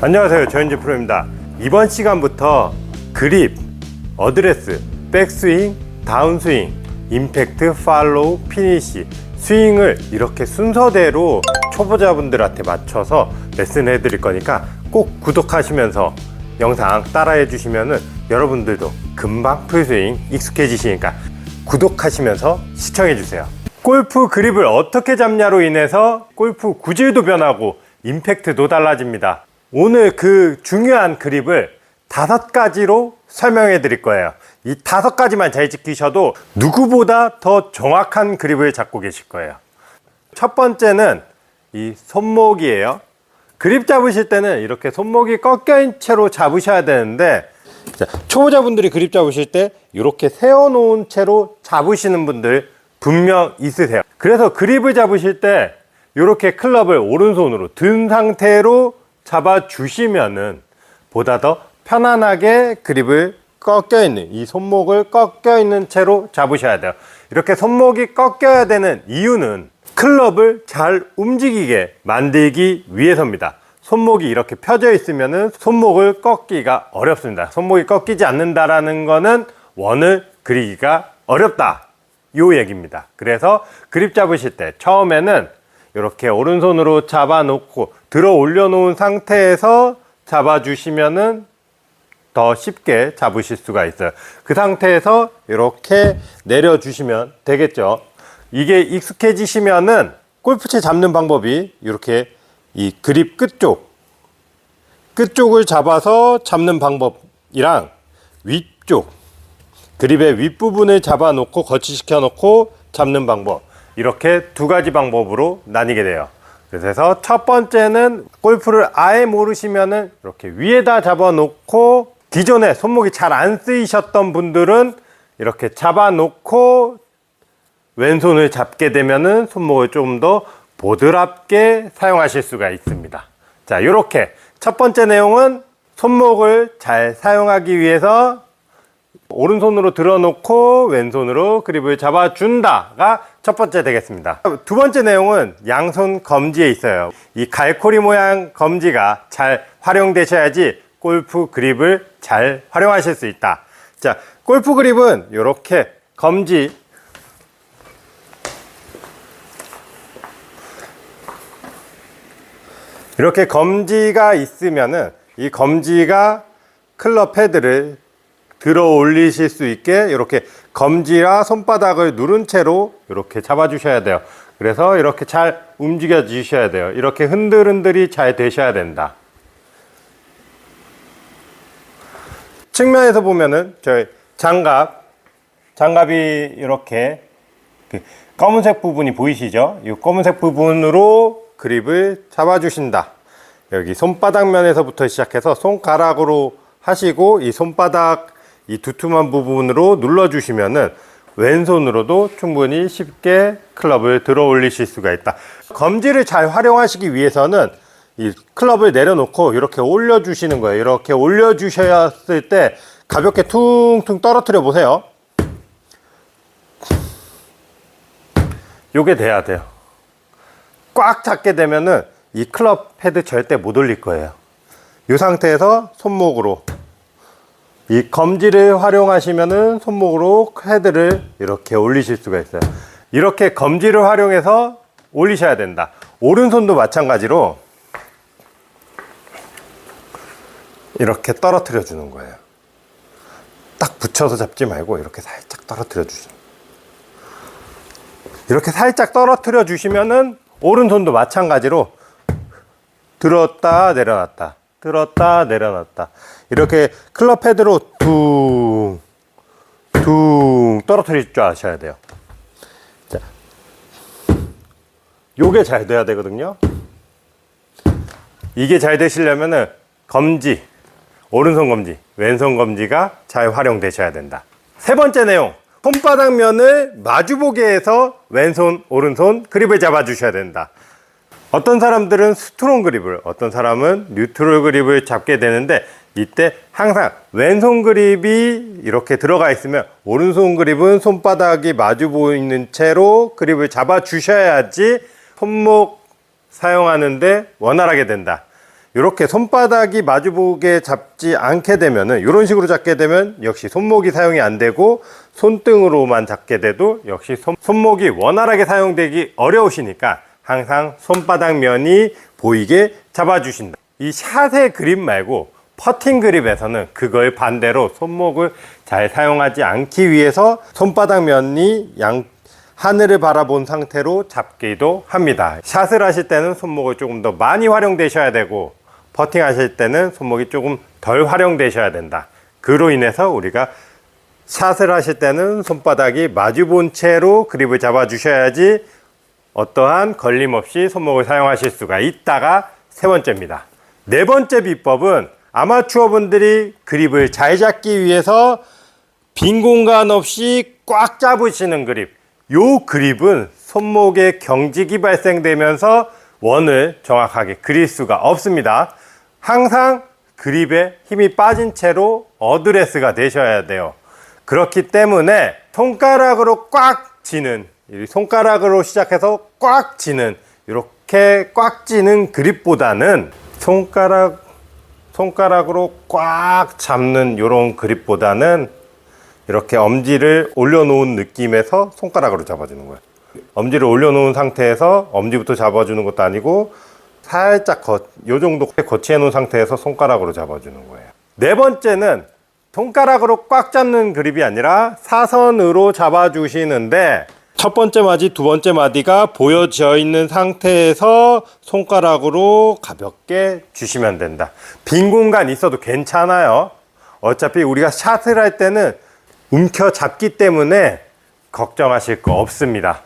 안녕하세요, 조현진 프로입니다. 이번 시간부터 그립, 어드레스, 백스윙, 다운스윙, 임팩트, 팔로우, 피니시, 스윙을 이렇게 순서대로 초보자분들한테 맞춰서 레슨 해드릴 거니까 꼭 구독하시면서 영상 따라해 주시면은 여러분들도 금방 풀스윙 익숙해지시니까 구독하시면서 시청해 주세요. 골프 그립을 어떻게 잡냐로 인해서 골프 구질도 변하고 임팩트도 달라집니다. 오늘 그 중요한 그립을 5가지로 설명해 드릴 거예요. 이 5가지만 잘 지키셔도 누구보다 더 정확한 그립을 잡고 계실 거예요. 첫 번째는 이 손목이에요. 그립 잡으실 때는 이렇게 손목이 꺾여 있는 채로 잡으셔야 되는데, 초보자분들이 그립 잡으실 때 이렇게 세워 놓은 채로 잡으시는 분들 분명 있으세요. 그래서 그립을 잡으실 때 이렇게 클럽을 오른손으로 든 상태로 잡아 주시면은 보다 더 편안하게 그립을 꺾여 있는, 이 손목을 꺾여 있는 채로 잡으셔야 돼요. 이렇게 손목이 꺾여야 되는 이유는 클럽을 잘 움직이게 만들기 위해서입니다. 손목이 이렇게 펴져 있으면은 손목을 꺾기가 어렵습니다. 손목이 꺾이지 않는다라는 거는 원을 그리기가 어렵다, 요 얘기입니다. 그래서 그립 잡으실 때 처음에는 이렇게 오른손으로 잡아 놓고 들어 올려 놓은 상태에서 잡아 주시면은 더 쉽게 잡으실 수가 있어요. 그 상태에서 이렇게 내려 주시면 되겠죠. 이게 익숙해지시면은 골프채 잡는 방법이 이렇게 이 그립 끝쪽을 잡아서 잡는 방법이랑 위쪽, 그립의 윗부분을 잡아 놓고 거치시켜 놓고 잡는 방법, 이렇게 2가지 방법으로 나뉘게 돼요. 그래서 첫 번째는 골프를 아예 모르시면은 이렇게 위에다 잡아 놓고, 기존에 손목이 잘 안 쓰이셨던 분들은 이렇게 잡아 놓고 왼손을 잡게 되면은 손목을 좀 더 보드랍게 사용하실 수가 있습니다. 자, 이렇게 첫 번째 내용은 손목을 잘 사용하기 위해서 오른손으로 들어놓고 왼손으로 그립을 잡아준다가 첫 번째 되겠습니다. 두 번째 내용은 양손 검지에 있어요. 이 갈고리 모양 검지가 잘 활용되셔야지 골프 그립을 잘 활용하실 수 있다. 자, 골프 그립은 이렇게 검지, 이렇게 검지가 있으면은 이 검지가 클럽 헤드를 들어 올리실 수 있게 이렇게 검지와 손바닥을 누른 채로 이렇게 잡아 주셔야 돼요. 그래서 이렇게 잘 움직여 주셔야 돼요. 이렇게 흔들흔들이 잘 되셔야 된다. 측면에서 보면은 저희 장갑이 이렇게 검은색 부분이 보이시죠? 이 검은색 부분으로 그립을 잡아 주신다. 여기 손바닥 면에서부터 시작해서 손가락으로 하시고 이 손바닥 이 두툼한 부분으로 눌러 주시면은 왼손으로도 충분히 쉽게 클럽을 들어 올리실 수가 있다. 검지를 잘 활용하시기 위해서는 이 클럽을 내려놓고 이렇게 올려 주시는 거예요. 이렇게 올려 주셨을 때 가볍게 퉁퉁 떨어뜨려 보세요. 요게 돼야 돼요. 꽉 잡게 되면은 이 클럽 헤드 절대 못 올릴 거예요. 이 상태에서 손목으로 이 검지를 활용하시면은 손목으로 헤드를 이렇게 올리실 수가 있어요. 이렇게 검지를 활용해서 올리셔야 된다. 오른손도 마찬가지로 이렇게 떨어뜨려 주는 거예요. 딱 붙여서 잡지 말고 이렇게 살짝 떨어뜨려 주시는. 이렇게 살짝 떨어뜨려 주시면은 오른손도 마찬가지로 들었다 내려놨다, 들었다 내려놨다, 이렇게 클럽 헤드로 둥 떨어뜨릴 줄 아셔야 돼요. 자, 요게 잘 돼야 되거든요. 이게 잘 되시려면은 검지, 오른손 검지, 왼손 검지가 잘 활용되셔야 된다. 세 번째 내용, 손바닥 면을 마주보게 해서 왼손, 오른손 그립을 잡아 주셔야 된다. 어떤 사람들은 스트롱 그립을, 어떤 사람은 뉴트럴 그립을 잡게 되는데, 이때 항상 왼손 그립이 이렇게 들어가 있으면 오른손 그립은 손바닥이 마주 보이는 채로 그립을 잡아 주셔야지 손목 사용하는데 원활하게 된다. 이렇게 손바닥이 마주보게 잡지 않게 되면은 이런 식으로 잡게 되면 역시 손목이 사용이 안 되고 손등으로만 잡게 돼도 역시 손목이 원활하게 사용되기 어려우시니까 항상 손바닥 면이 보이게 잡아주신다. 이 샷의 그립 말고 퍼팅 그립에서는 그걸 반대로 손목을 잘 사용하지 않기 위해서 손바닥 면이 하늘을 바라본 상태로 잡기도 합니다. 샷을 하실 때는 손목을 조금 더 많이 활용되셔야 되고 퍼팅 하실 때는 손목이 조금 덜 활용되셔야 된다. 그로 인해서 우리가 샷을 하실 때는 손바닥이 마주본 채로 그립을 잡아 주셔야지 어떠한 걸림 없이 손목을 사용하실 수가 있다가 세 번째입니다. 네 번째 비법은 아마추어 분들이 그립을 잘 잡기 위해서 빈 공간 없이 꽉 잡으시는 그립. 요 그립은 손목에 경직이 발생되면서 원을 정확하게 그릴 수가 없습니다. 항상 그립에 힘이 빠진 채로 어드레스가 되셔야 돼요. 그렇기 때문에 손가락으로 꽉 쥐는, 손가락으로 시작해서 꽉 쥐는, 이렇게 꽉 쥐는 그립보다는 손가락으로 꽉 잡는 이런 그립보다는 이렇게 엄지를 올려놓은 느낌에서 손가락으로 잡아주는 거예요. 엄지를 올려놓은 상태에서 엄지부터 잡아주는 것도 아니고 살짝 요 정도 거치해 놓은 상태에서 손가락으로 잡아주는 거예요. 네 번째는 손가락으로 꽉 잡는 그립이 아니라 사선으로 잡아주시는데 첫 번째 마디, 두 번째 마디가 보여져 있는 상태에서 손가락으로 가볍게 주시면 된다. 빈 공간 있어도 괜찮아요. 어차피 우리가 샷을 할 때는 움켜 잡기 때문에 걱정하실 거 없습니다.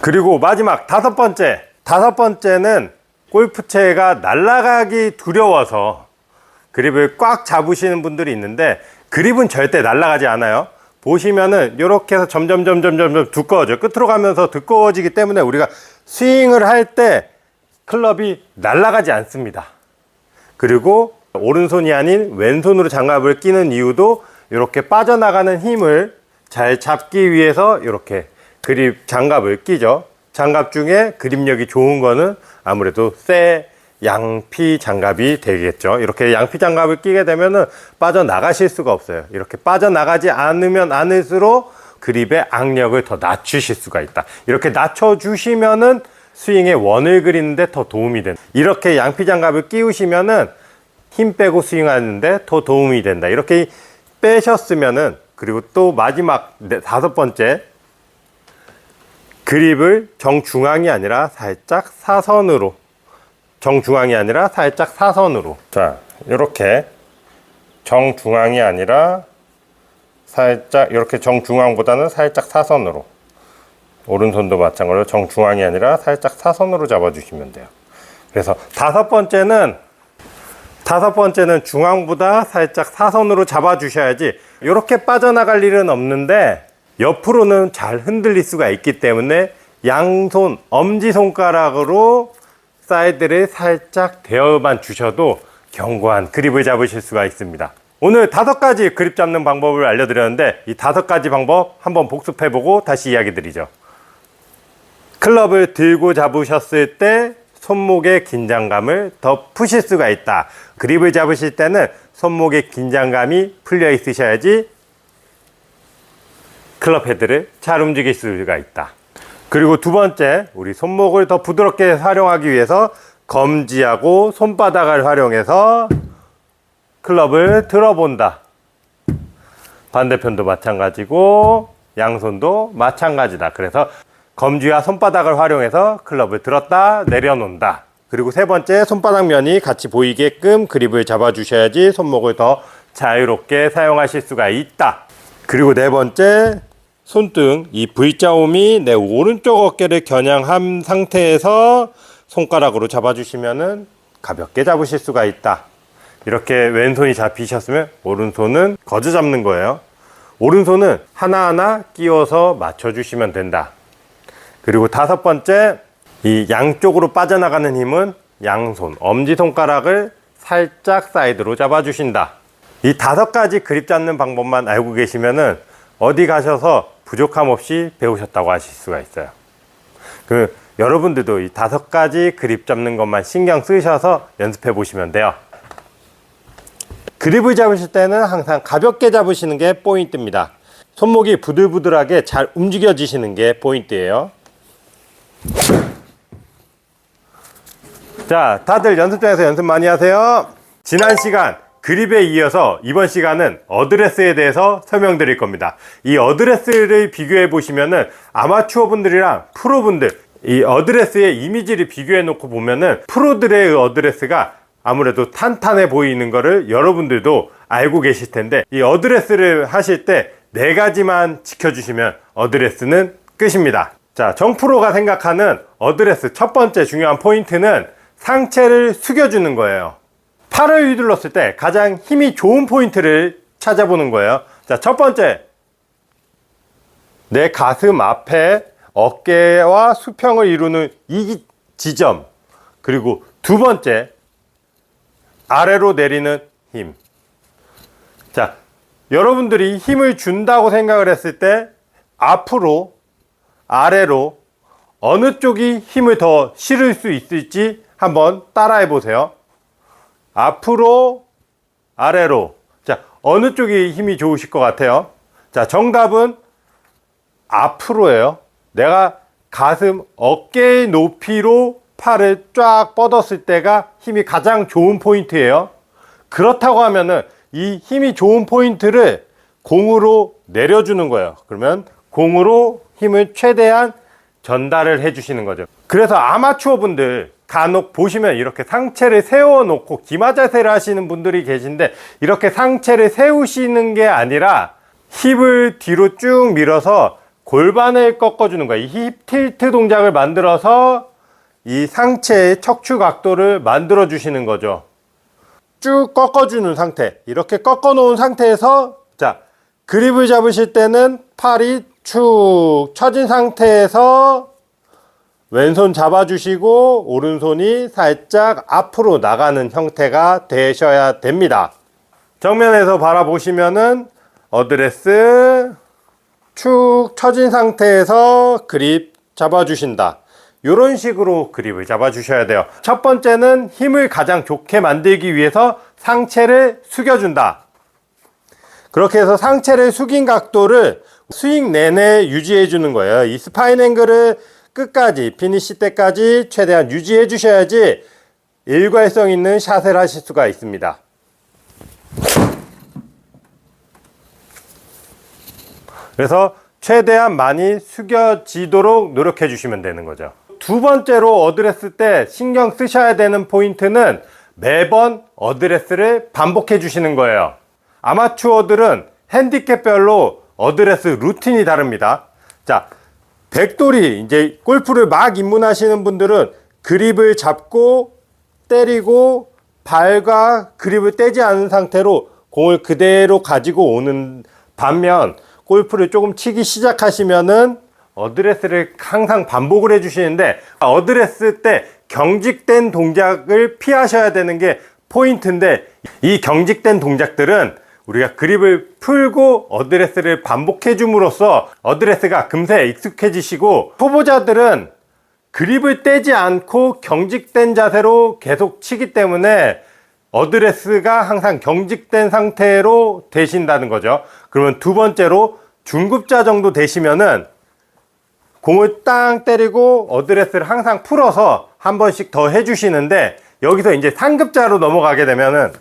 그리고 마지막 다섯 번째는 골프채가 날아가기 두려워서 그립을 꽉 잡으시는 분들이 있는데 그립은 절대 날아가지 않아요. 보시면은 이렇게 해서 점점 두꺼워져요. 끝으로 가면서 두꺼워지기 때문에 우리가 스윙을 할 때 클럽이 날아가지 않습니다. 그리고 오른손이 아닌 왼손으로 장갑을 끼는 이유도 이렇게 빠져나가는 힘을 잘 잡기 위해서 이렇게 그립 장갑을 끼죠. 장갑 중에 그립력이 좋은 거는 아무래도 새 양피 장갑이 되겠죠. 이렇게 양피 장갑을 끼게 되면은 빠져나가실 수가 없어요. 이렇게 빠져나가지 않으면 않을수록 그립의 악력을 더 낮추실 수가 있다. 이렇게 낮춰주시면은 스윙의 원을 그리는데 더 도움이 된다. 이렇게 양피 장갑을 끼우시면은 힘 빼고 스윙하는데 더 도움이 된다. 이렇게 빼셨으면은, 그리고 또 마지막 다섯 번째, 그립을 정중앙이 아니라 살짝 사선으로, 자, 이렇게 정중앙이 아니라 살짝, 이렇게 정중앙보다는 살짝 사선으로, 오른손도 마찬가지로 정중앙이 아니라 살짝 사선으로 잡아주시면 돼요. 그래서 다섯 번째는 중앙보다 살짝 사선으로 잡아주셔야지 이렇게 빠져나갈 일은 없는데 옆으로는 잘 흔들릴 수가 있기 때문에 양손, 엄지손가락으로 사이드를 살짝 대어만 주셔도 견고한 그립을 잡으실 수가 있습니다. 오늘 5가지 그립 잡는 방법을 알려드렸는데 이 5가지 방법 한번 복습해보고 다시 이야기 드리죠. 클럽을 들고 잡으셨을 때 손목의 긴장감을 더 푸실 수가 있다. 그립을 잡으실 때는 손목의 긴장감이 풀려 있으셔야지 클럽 헤드를 잘 움직일 수가 있다. 그리고 두 번째, 우리 손목을 더 부드럽게 활용하기 위해서 검지하고 손바닥을 활용해서 클럽을 들어본다. 반대편도 마찬가지고 양손도 마찬가지다. 그래서 검지와 손바닥을 활용해서 클럽을 들었다 내려놓는다. 그리고 세 번째, 손바닥 면이 같이 보이게끔 그립을 잡아주셔야지 손목을 더 자유롭게 사용하실 수가 있다. 그리고 네 번째, 손등, 이 V자홈이 내 오른쪽 어깨를 겨냥한 상태에서 손가락으로 잡아주시면은 가볍게 잡으실 수가 있다. 이렇게 왼손이 잡히셨으면 오른손은 거저 잡는 거예요. 오른손은 하나하나 끼워서 맞춰주시면 된다. 그리고 다섯 번째, 이 양쪽으로 빠져나가는 힘은 양손, 엄지손가락을 살짝 사이드로 잡아주신다. 이 5가지 그립 잡는 방법만 알고 계시면은 어디 가셔서 부족함 없이 배우셨다고 하실 수가 있어요. 여러분들도 이 5가지 그립 잡는 것만 신경 쓰셔서 연습해 보시면 돼요. 그립을 잡으실 때는 항상 가볍게 잡으시는 게 포인트입니다. 손목이 부들부들하게 잘 움직여지시는 게 포인트예요. 자, 다들 연습장에서 연습 많이 하세요. 지난 시간 그립에 이어서 이번 시간은 어드레스에 대해서 설명드릴 겁니다. 이 어드레스를 비교해 보시면은 아마추어 분들이랑 프로분들, 이 어드레스의 이미지를 비교해 놓고 보면은 프로들의 어드레스가 아무래도 탄탄해 보이는 거를 여러분들도 알고 계실 텐데, 이 어드레스를 하실 때 4가지만 지켜주시면 어드레스는 끝입니다. 자, 정프로가 생각하는 어드레스 첫 번째 중요한 포인트는 상체를 숙여주는 거예요. 팔을 휘둘렀을 때 가장 힘이 좋은 포인트를 찾아보는 거예요. 자, 첫 번째, 내 가슴 앞에 어깨와 수평을 이루는 이 지점. 그리고 두 번째, 아래로 내리는 힘. 자, 여러분들이 힘을 준다고 생각을 했을 때 앞으로, 아래로 어느 쪽이 힘을 더 실을 수 있을지 한번 따라해 보세요. 앞으로, 아래로. 자, 어느 쪽이 힘이 좋으실 것 같아요? 자, 정답은 앞으로예요. 내가 가슴, 어깨의 높이로 팔을 쫙 뻗었을 때가 힘이 가장 좋은 포인트예요. 그렇다고 하면은 이 힘이 좋은 포인트를 공으로 내려주는 거예요. 그러면 공으로 힘을 최대한 전달을 해주시는 거죠. 그래서 아마추어 분들 간혹 보시면 이렇게 상체를 세워 놓고 기마 자세를 하시는 분들이 계신데, 이렇게 상체를 세우시는 게 아니라 힙을 뒤로 쭉 밀어서 골반을 꺾어주는 거예요. 이 힙 틸트 동작을 만들어서 이 상체의 척추 각도를 만들어 주시는 거죠. 쭉 꺾어주는 상태, 이렇게 꺾어 놓은 상태에서, 자, 그립을 잡으실 때는 팔이 축 처진 상태에서 왼손 잡아주시고 오른손이 살짝 앞으로 나가는 형태가 되셔야 됩니다. 정면에서 바라보시면은 어드레스 축 처진 상태에서 그립 잡아주신다. 이런 식으로 그립을 잡아주셔야 돼요. 첫 번째는 힘을 가장 좋게 만들기 위해서 상체를 숙여준다. 그렇게 해서 상체를 숙인 각도를 스윙 내내 유지해 주는 거예요. 이 스파인 앵글을 끝까지, 피니시 때까지 최대한 유지해 주셔야지 일괄성 있는 샷을 하실 수가 있습니다. 그래서 최대한 많이 숙여지도록 노력해 주시면 되는 거죠. 두 번째로 어드레스 때 신경 쓰셔야 되는 포인트는 매번 어드레스를 반복해 주시는 거예요. 아마추어들은 핸디캡별로 어드레스 루틴이 다릅니다. 자, 백돌이 이제 골프를 막 입문하시는 분들은 그립을 잡고 때리고 발과 그립을 떼지 않은 상태로 공을 그대로 가지고 오는 반면, 골프를 조금 치기 시작하시면은 어드레스를 항상 반복을 해주시는데, 어드레스 때 경직된 동작을 피하셔야 되는 게 포인트인데, 이 경직된 동작들은 우리가 그립을 풀고 어드레스를 반복해 줌으로써 어드레스가 금세 익숙해지시고, 초보자들은 그립을 떼지 않고 경직된 자세로 계속 치기 때문에 어드레스가 항상 경직된 상태로 되신다는 거죠. 그러면 두 번째로 중급자 정도 되시면은 공을 땅 때리고 어드레스를 항상 풀어서 한 번씩 더 해주시는데, 여기서 이제 상급자로 넘어가게 되면은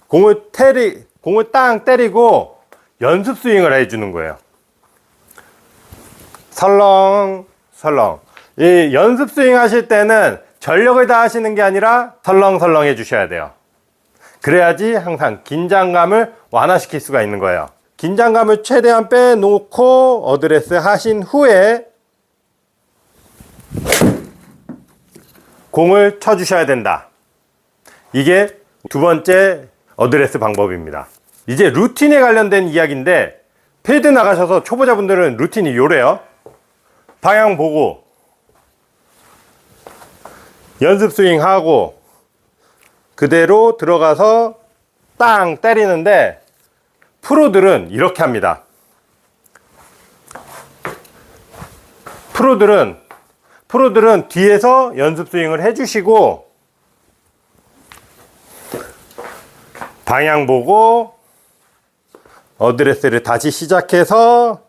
공을 땅 때리고 연습 스윙을 해주는 거예요. 설렁 설렁. 이 연습 스윙 하실 때는 전력을 다 하시는 게 아니라 설렁설렁 해주셔야 돼요. 그래야지 항상 긴장감을 완화시킬 수가 있는 거예요. 긴장감을 최대한 빼놓고 어드레스 하신 후에 공을 쳐주셔야 된다. 이게 두 번째 어드레스 방법입니다. 이제 루틴에 관련된 이야기인데, 필드 나가셔서 초보자분들은 루틴이 요래요. 방향 보고 연습 스윙 하고 그대로 들어가서 땅 때리는데, 프로들은 이렇게 합니다. 프로들은 프로들은 뒤에서 연습 스윙을 해주시고 방향 보고 어드레스를 다시 시작해서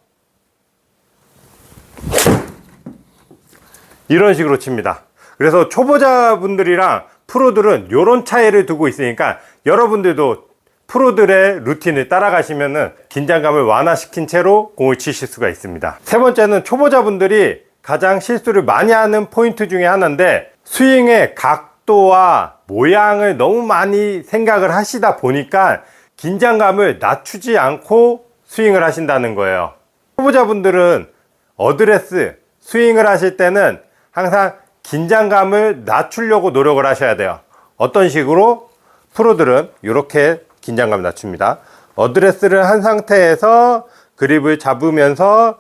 이런 식으로 칩니다. 그래서 초보자분들이랑 프로들은 이런 차이를 두고 있으니까 여러분들도 프로들의 루틴을 따라가시면은 긴장감을 완화시킨 채로 공을 치실 수가 있습니다. 세 번째는 초보자분들이 가장 실수를 많이 하는 포인트 중에 하나인데, 스윙의 각도와 모양을 너무 많이 생각을 하시다 보니까 긴장감을 낮추지 않고 스윙을 하신다는 거예요. 초보자분들은 어드레스, 스윙을 하실 때는 항상 긴장감을 낮추려고 노력을 하셔야 돼요. 어떤 식으로? 프로들은 이렇게 긴장감 낮춥니다. 어드레스를 한 상태에서 그립을 잡으면서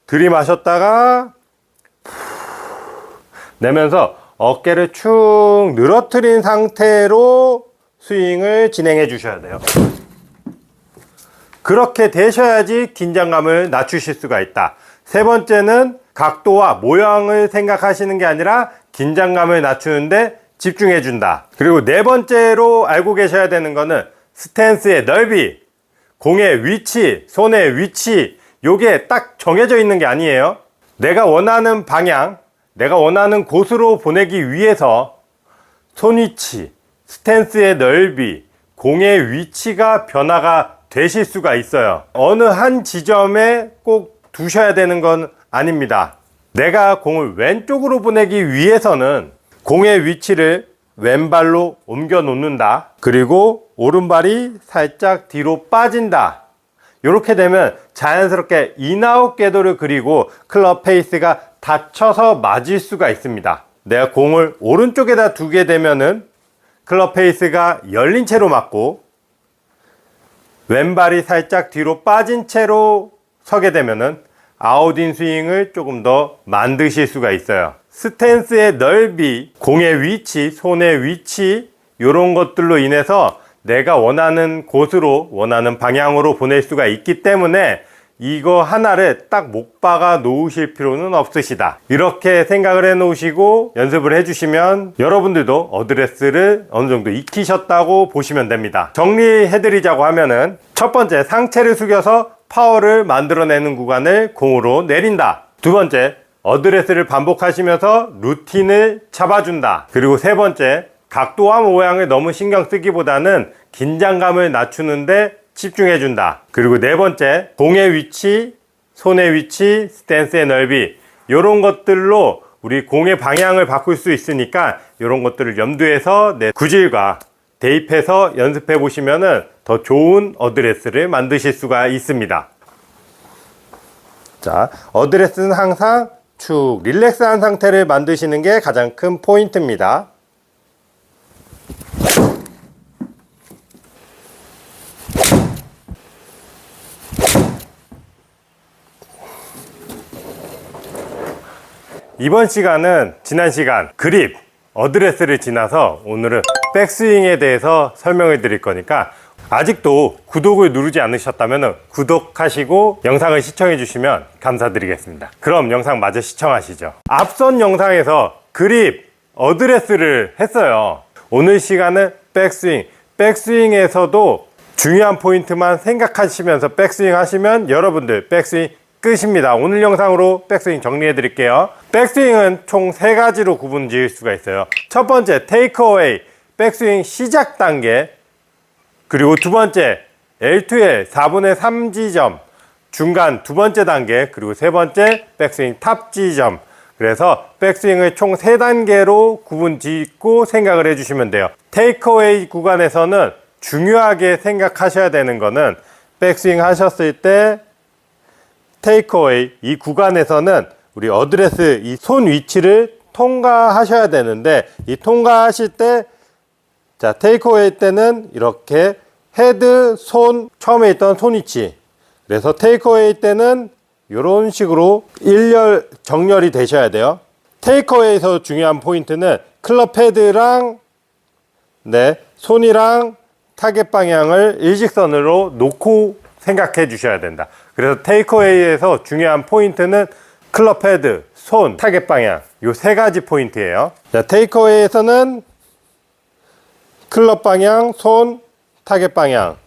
들이마셨다가 내면서 어깨를 축 늘어뜨린 상태로 스윙을 진행해 주셔야 돼요. 그렇게 되셔야지 긴장감을 낮추실 수가 있다. 세 번째는 각도와 모양을 생각하시는 게 아니라 긴장감을 낮추는데 집중해 준다. 그리고 네 번째로 알고 계셔야 되는 거는 스탠스의 넓이, 공의 위치, 손의 위치, 요게 딱 정해져 있는 게 아니에요. 내가 원하는 방향, 내가 원하는 곳으로 보내기 위해서 손 위치, 스탠스의 넓이, 공의 위치가 변화가 되실 수가 있어요. 어느 한 지점에 꼭 두셔야 되는 건 아닙니다. 내가 공을 왼쪽으로 보내기 위해서는 공의 위치를 왼발로 옮겨 놓는다. 그리고 오른발이 살짝 뒤로 빠진다. 이렇게 되면 자연스럽게 인아웃 궤도를 그리고 클럽 페이스가 닫혀서 맞을 수가 있습니다. 내가 공을 오른쪽에다 두게 되면은 클럽 페이스가 열린 채로 맞고, 왼발이 살짝 뒤로 빠진 채로 서게 되면은 아웃인 스윙을 조금 더 만드실 수가 있어요. 스탠스의 넓이, 공의 위치, 손의 위치, 이런 것들로 인해서 내가 원하는 곳으로, 원하는 방향으로 보낼 수가 있기 때문에 이거 하나를 딱 못 박아 놓으실 필요는 없으시다. 이렇게 생각을 해 놓으시고 연습을 해 주시면 여러분들도 어드레스를 어느 정도 익히셨다고 보시면 됩니다. 정리해 드리자고 하면은, 첫 번째, 상체를 숙여서 파워를 만들어내는 구간을 공으로 내린다. 두 번째, 어드레스를 반복하시면서 루틴을 잡아준다. 그리고 세 번째, 각도와 모양을 너무 신경 쓰기보다는 긴장감을 낮추는데 집중해준다. 그리고 네 번째, 공의 위치, 손의 위치, 스탠스의 넓이, 이런 것들로 우리 공의 방향을 바꿀 수 있으니까 이런 것들을 염두해서 내 구질과 대입해서 연습해 보시면은 더 좋은 어드레스를 만드실 수가 있습니다. 자, 어드레스는 항상 축 릴렉스한 상태를 만드시는 게 가장 큰 포인트입니다. 이번 시간은 지난 시간 그립, 어드레스를 지나서 오늘은 백스윙에 대해서 설명을 드릴 거니까, 아직도 구독을 누르지 않으셨다면 구독하시고 영상을 시청해 주시면 감사드리겠습니다. 그럼 영상 마저 시청하시죠. 앞선 영상에서 그립, 어드레스를 했어요. 오늘 시간은 백스윙, 백스윙에서도 중요한 포인트만 생각하시면서 백스윙 하시면 여러분들 백스윙 끝입니다. 오늘 영상으로 백스윙 정리해 드릴게요. 백스윙은 총 3가지로 구분 지을 수가 있어요. 첫 번째, 테이크어웨이, 백스윙 시작 단계. 그리고 두 번째, L2L 4분의 3 지점, 중간 두 번째 단계. 그리고 세 번째, 백스윙 탑 지점. 그래서 백스윙을 총 3단계로 구분 짓고 생각을 해주시면 돼요. 테이크어웨이 구간에서는 중요하게 생각하셔야 되는 거는, 백스윙 하셨을 때 테이크어웨이 이 구간에서는 우리 어드레스 이 손 위치를 통과하셔야 되는데, 이 통과하실 때, 자, 테이크어웨이 때는 이렇게 헤드, 손, 처음에 있던 손 위치, 그래서 테이크어웨이 때는 이런 식으로 일렬 정렬이 되셔야 돼요. 테이크어웨이에서 중요한 포인트는 클럽 헤드랑 손이랑 타겟 방향을 일직선으로 놓고 생각해 주셔야 된다. 그래서 테이크어웨이에서 중요한 포인트는 클럽 헤드, 손, 타겟 방향 요 세 가지 포인트예요. 자, 테이크어웨이에서는 클럽 방향, 손, 타겟 방향.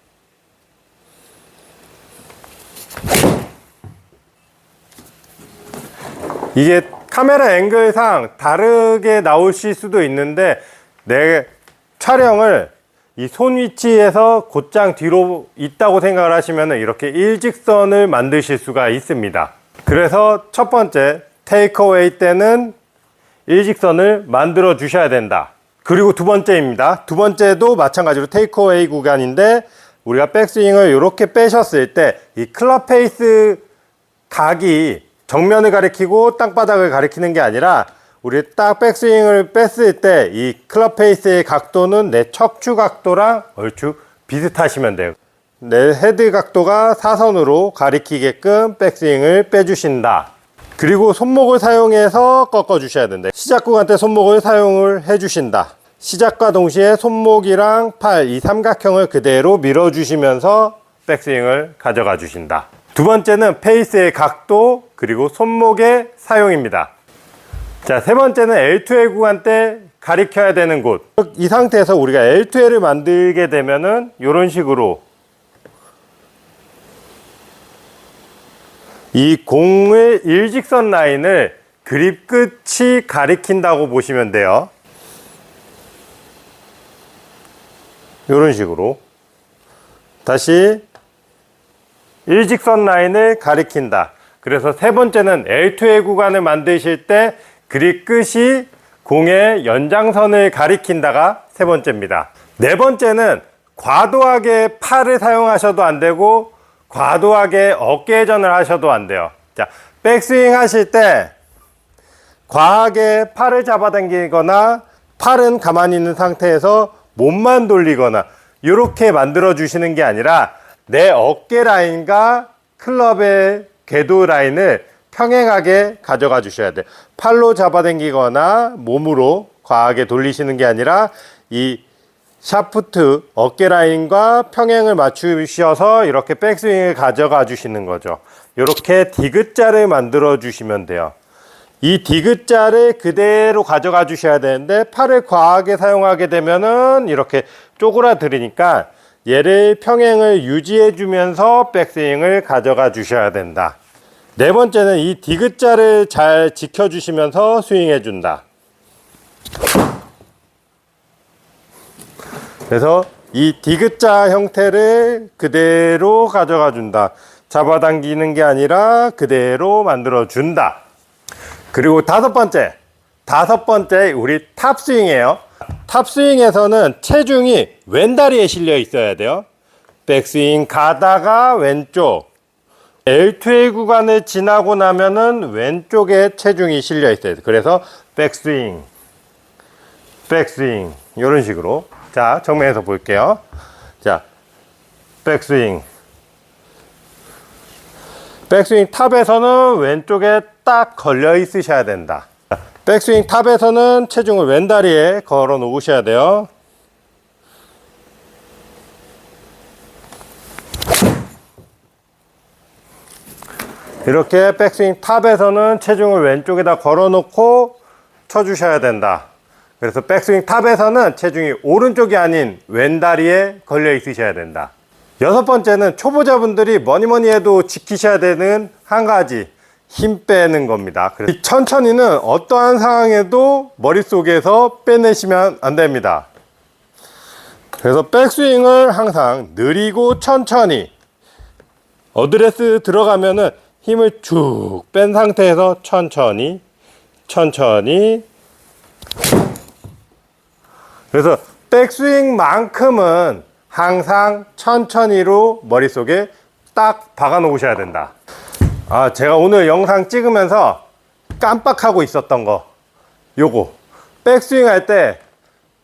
이게 카메라 앵글상 다르게 나오실 수도 있는데 내 촬영을 이 손 위치에서 곧장 뒤로 있다고 생각을 하시면 이렇게 일직선을 만드실 수가 있습니다. 그래서 첫 번째 테이크어웨이 때는 일직선을 만들어 주셔야 된다. 그리고 두 번째입니다. 두 번째도 마찬가지로 테이크어웨이 구간인데 우리가 백스윙을 이렇게 빼셨을 때 이 클럽 페이스 각이 정면을 가리키고 땅바닥을 가리키는 게 아니라 우리 딱 백스윙을 뺐을 때 이 클럽 페이스의 각도는 내 척추 각도랑 얼추 비슷하시면 돼요. 내 헤드 각도가 사선으로 가리키게끔 백스윙을 빼주신다. 그리고 손목을 사용해서 꺾어 주셔야 된다. 시작 구간 때 손목을 사용을 해 주신다. 시작과 동시에 손목이랑 팔, 이 삼각형을 그대로 밀어 주시면서 백스윙을 가져가 주신다. 두 번째는 페이스의 각도 그리고 손목의 사용입니다. 자, 세 번째는 L2L 구간 때 가리켜야 되는 곳. 이 상태에서 우리가 L2L을 만들게 되면은 이런 식으로 이 공의 일직선 라인을 그립 끝이 가리킨다고 보시면 돼요. 이런 식으로 다시 일직선 라인을 가리킨다. 그래서 세 번째는 L2L 구간을 만드실 때 그립 끝이 공의 연장선을 가리킨다가 세 번째입니다. 네 번째는 과도하게 팔을 사용하셔도 안 되고 과도하게 어깨 회전을 하셔도 안 돼요. 자, 백스윙 하실 때 과하게 팔을 잡아당기거나 팔은 가만히 있는 상태에서 몸만 돌리거나 이렇게 만들어 주시는 게 아니라 내 어깨 라인과 클럽의 궤도 라인을 평행하게 가져가 주셔야 돼요. 팔로 잡아당기거나 몸으로 과하게 돌리시는 게 아니라 이 샤프트 어깨 라인과 평행을 맞추셔서 이렇게 백스윙을 가져가 주시는 거죠. 이렇게 디귿자를 만들어 주시면 돼요. 이 디귿자를 그대로 가져가 주셔야 되는데 팔을 과하게 사용하게 되면은 이렇게 쪼그라들으니까 얘를 평행을 유지해 주면서 백스윙을 가져가 주셔야 된다. 네 번째는 이 디귿자를 잘 지켜 주시면서 스윙해 준다. 그래서 이 디귿자 형태를 그대로 가져가 준다. 잡아당기는 게 아니라 그대로 만들어 준다. 그리고 다섯 번째 우리 탑스윙이에요. 탑스윙에서는 체중이 왼다리에 실려 있어야 돼요. 백스윙 가다가 왼쪽, L2L 구간을 지나고 나면은 왼쪽에 체중이 실려 있어야 돼요. 그래서 백스윙 이런 식으로. 자, 정면에서 볼게요. 자, 백스윙 탑에서는 왼쪽에 딱 걸려 있으셔야 된다. 백스윙 탑에서는 체중을 왼다리에 걸어 놓으셔야 돼요. 이렇게 백스윙 탑에서는 체중을 왼쪽에다 걸어 놓고 쳐 주셔야 된다. 그래서 백스윙 탑에서는 체중이 오른쪽이 아닌 왼다리에 걸려 있으셔야 된다. 여섯 번째는 초보자분들이 뭐니 해도 지키셔야 되는 한 가지, 힘 빼는 겁니다. 그래서 천천히는 어떠한 상황에도 머릿속에서 빼내시면 안 됩니다. 그래서 백스윙을 항상 느리고 천천히, 어드레스 들어가면은 힘을 쭉 뺀 상태에서 천천히 그래서 백스윙만큼은 항상 천천히로 머릿속에 딱 박아 놓으셔야 된다. 아, 제가 오늘 영상 찍으면서 깜빡하고 있었던 거, 요거 백스윙 할 때